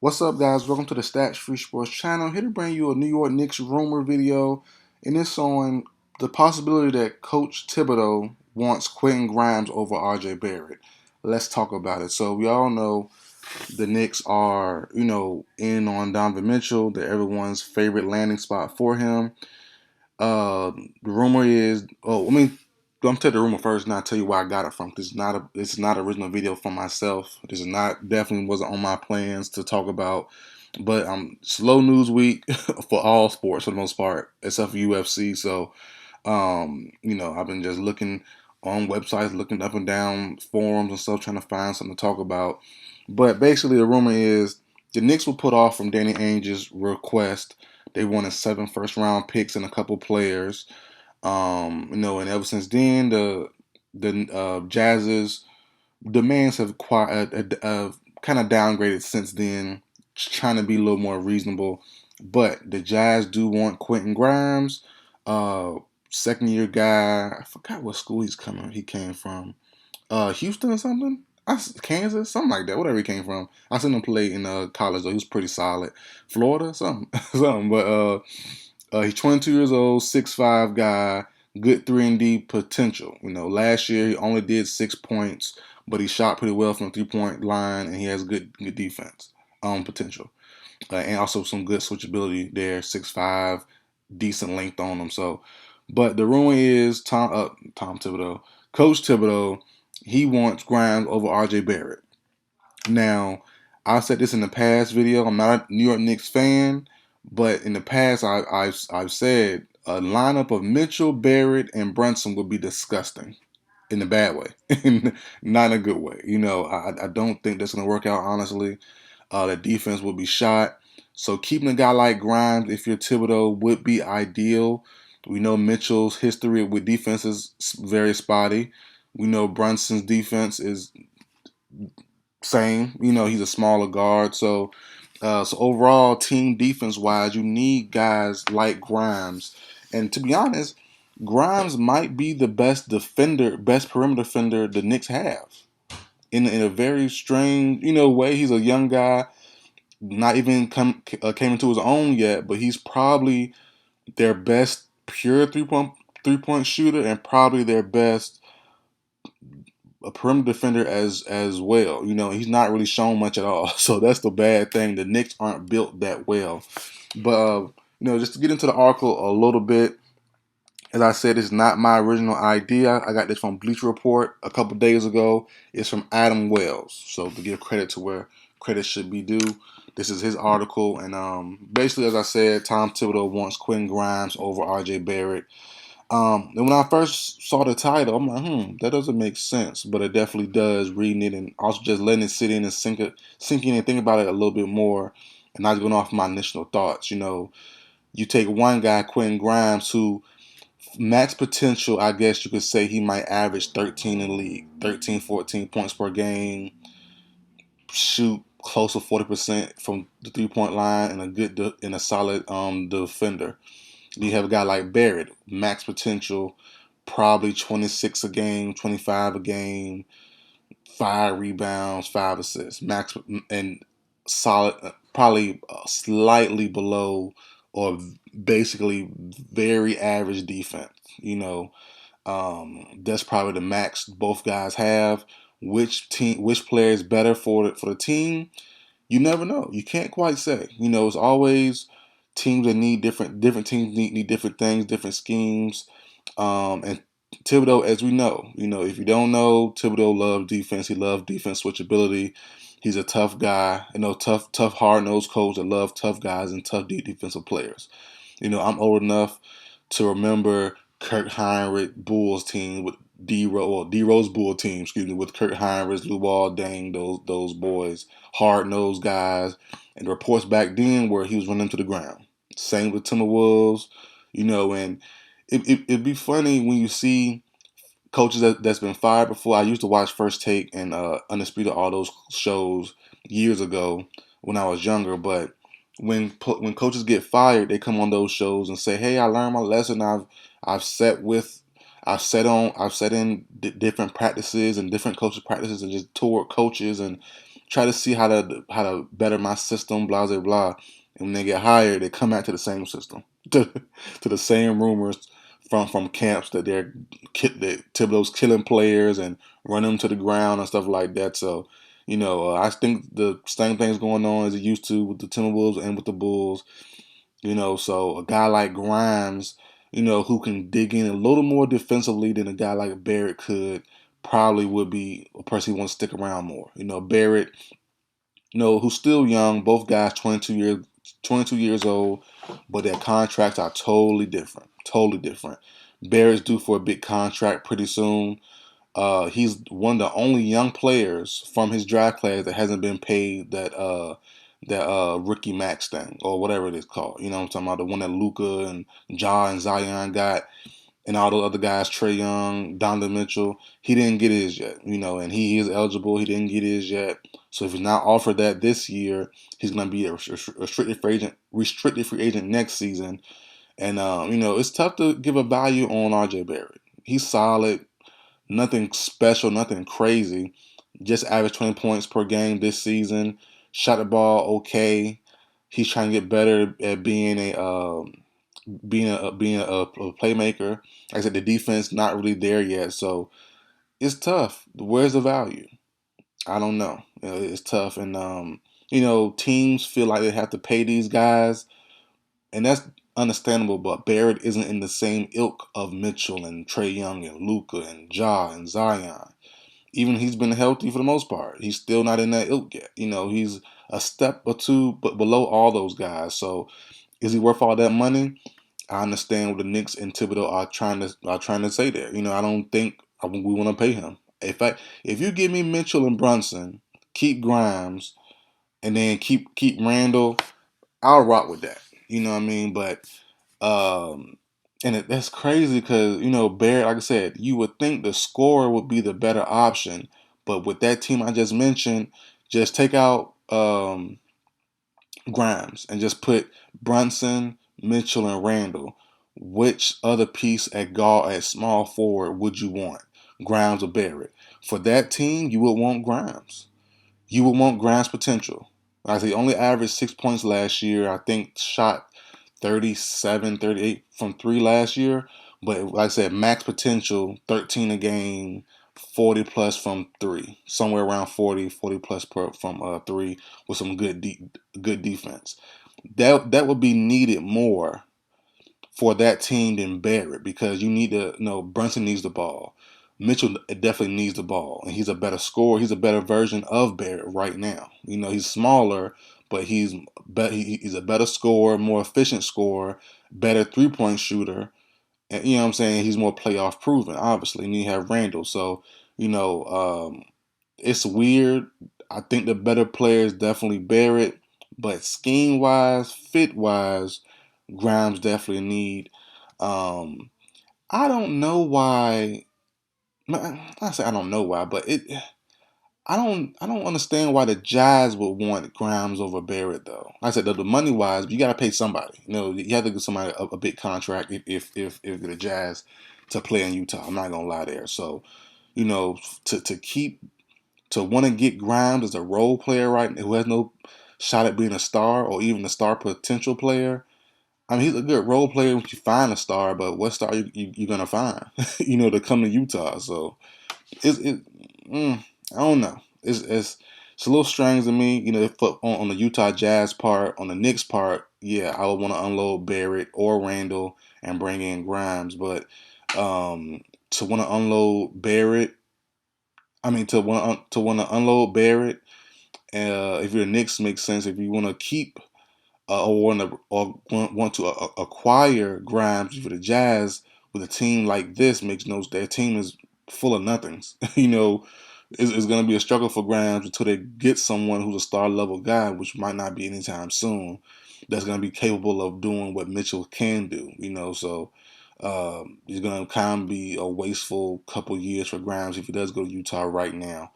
What's up, guys? Welcome to the Stats Free Sports channel. Here to bring you a New York Knicks rumor video, and it's on the possibility that Coach Thibodeau wants Quentin Grimes over RJ Barrett. Let's talk about it. So we all know the Knicks are, in on Donovan Mitchell. They're everyone's favorite landing spot for him. The rumor is, I'm tell the rumor first, and I'll tell you where I got it from. It's not an original video from myself. This is not definitely wasn't on my plans to talk about. But slow news week for all sports for the most part, except for UFC. So, I've been just looking on websites, looking up and down forums and stuff, trying to find something to talk about. But basically, the rumor is the Knicks will put off from Danny Ainge's request. They wanted 7 first-round picks and a couple players. And ever since then, the Jazz's demands have kind of downgraded since then, trying to be a little more reasonable. But the Jazz do want Quentin Grimes, second-year guy. I forgot what school he came from. Houston or something? Kansas, something like that. Whatever he came from. I seen him play in college though. He was pretty solid. Florida, something, something. But he's 22 years old, 6'5" guy, good 3-and-D potential. Last year he only did 6 points, but he shot pretty well from the 3-point line, and he has good defense potential, and also some good switchability there. 6'5", decent length on him. So, but the rumor is Tom Thibodeau, Coach Thibodeau, he wants Grimes over RJ Barrett. Now, I said this in the past video. I'm not a New York Knicks fan, but in the past, I've said a lineup of Mitchell, Barrett, and Brunson would be disgusting in a bad way, not in a good way. I don't think that's going to work out, honestly. The defense will be shot. So keeping a guy like Grimes, if you're Thibodeau, would be ideal. We know Mitchell's history with defense is very spotty. We know Brunson's defense is same. He's a smaller guard. So overall, team defense wise, you need guys like Grimes. And to be honest, Grimes might be the best perimeter defender the Knicks have. In a very strange, way. He's a young guy, not even came into his own yet, but he's probably their best pure three point shooter, and probably their best a perimeter defender as well. He's not really shown much at all. So that's the bad thing. The Knicks aren't built that well. But just to get into the article a little bit, as I said, it's not my original idea. I got this from Bleacher Report a couple days ago. It's from Adam Wells. So to give credit to where credit should be due, this is his article. And basically, as I said, Tom Thibodeau wants Quentin Grimes over RJ Barrett. And when I first saw the title, I'm like, that doesn't make sense. But it definitely does, reading it and also just letting it sit in and sink in and think about it a little bit more, and not going off my initial thoughts. You take one guy, Quentin Grimes, who max potential, I guess you could say he might average 13 in the league, 13, 14 points per game, shoot close to 40% from the 3-point line, and a solid defender. You have a guy like Barrett, max potential, probably 26 a game, 25 a game, 5 rebounds, 5 assists, max, and solid, probably slightly below or basically very average defense. That's probably the max both guys have. Which player is better for the team? You never know. You can't quite say. It's always teams that need different teams need different things, different schemes. And Thibodeau, as we know, if you don't know, Thibodeau loves defense. He loves defense switchability. He's a tough guy, tough, hard-nosed coach that loves tough guys and tough defensive players. I'm old enough to remember Kirk Heinrich Bulls team with D-Rose Bull team, with Kirk Heinrich, Luol Deng, those boys, hard-nosed guys. And the reports back then were he was running to the ground. Same with Timberwolves, and it'd be funny when you see coaches that's been fired before. I used to watch First Take and Undisputed, all those shows years ago when I was younger. But when coaches get fired, they come on those shows and say, "Hey, I learned my lesson. I've set in different practices and different coaches' practices and just toured coaches and try to see how to better my system, blah blah blah. And when they get hired, they come back to the same system, to the same rumors from camps that Thibodeau's killing players and run them to the ground and stuff like that. So, I think the same thing's going on as it used to with the Timberwolves and with the Bulls. So a guy like Grimes, who can dig in a little more defensively than a guy like Barrett could, probably would be a person who wants to stick around more. Barrett, who's still young, both guys 22 years old, but their contracts are totally different. Totally different. Barrett's due for a big contract pretty soon. He's one of the only young players from his draft class that hasn't been paid that rookie max thing or whatever it is called. You know what I'm talking about? The one that Luka and Ja and Zion got, and all those other guys, Trey Young, Donovan Mitchell. He didn't get his yet, and he is eligible. He didn't get his yet. So if he's not offered that this year, he's going to be a restricted free agent next season. And it's tough to give a value on RJ Barrett. He's solid. Nothing special, nothing crazy. Just averaged 20 points per game this season. Shot the ball okay. He's trying to get better at being a playmaker. Like I said, the defense not really there yet, so it's tough. Where's the value? I don't know. It's tough, and teams feel like they have to pay these guys, and that's understandable. But Barrett isn't in the same ilk of Mitchell and Trey Young and Luka and Ja and Zion. Even he's been healthy for the most part. He's still not in that ilk yet. He's a step or two but below all those guys. So is he worth all that money? I understand what the Knicks and Thibodeau are trying to say there. I don't think we want to pay him. If you give me Mitchell and Brunson, keep Grimes, and then keep Randall, I'll rock with that. You know what I mean? But that's crazy because Barrett, like I said, you would think the scorer would be the better option, but with that team I just mentioned, just take out Grimes and just put Brunson, Mitchell, and Randall. Which other piece at small forward would you want? Grimes or Barrett? For that team, you would want Grimes. You would want Grimes' potential. Like I say, he only averaged 6 points last year. I think shot 37, 38 from three last year. But like I said, max potential, 13 a game, 40 plus from three. Somewhere around 40 plus from three with some good defense. That would be needed more for that team than Barrett because you need to Brunson needs the ball. Mitchell definitely needs the ball, and he's a better scorer. He's a better version of Barrett right now. He's smaller, but he's a better scorer, more efficient scorer, better 3-point shooter, and you know what I'm saying. He's more playoff proven, obviously. And you have Randall, so you know it's weird. I think the better player is definitely Barrett, but scheme wise, fit wise, Grimes definitely need. Um, I don't know why. I say I don't know why, but I don't understand why the Jazz would want Grimes over Barrett though. Like I said the money wise, you got to pay somebody. You have to give somebody a big contract if the Jazz to play in Utah. I'm not gonna lie there. So to want to get Grimes as a role player right now, who has no shot at being a star or even a star potential player. I mean, he's a good role player if you find a star, but what star you gonna find? To come to Utah. So it I don't know. It's a little strange to me. If on the Utah Jazz part, on the Knicks part, yeah, I would want to unload Barrett or Randall and bring in Grimes. But to want to unload Barrett, I mean to want to unload Barrett. If you're Knicks, makes sense. If you want to keep or want to acquire Grimes for the Jazz with a team like this makes no. Their team is full of nothings. It's going to be a struggle for Grimes until they get someone who's a star level guy, which might not be anytime soon. That's going to be capable of doing what Mitchell can do. So it's going to kind of be a wasteful couple years for Grimes if he does go to Utah right now.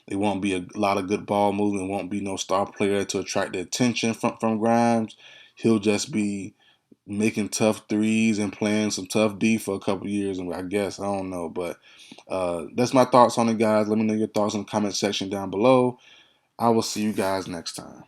It won't be a lot of good ball movement. It won't be no star player to attract the attention from Grimes. He'll just be making tough threes and playing some tough D for a couple years. And I guess I don't know, but that's my thoughts on it, guys. Let me know your thoughts in the comment section down below. I will see you guys next time.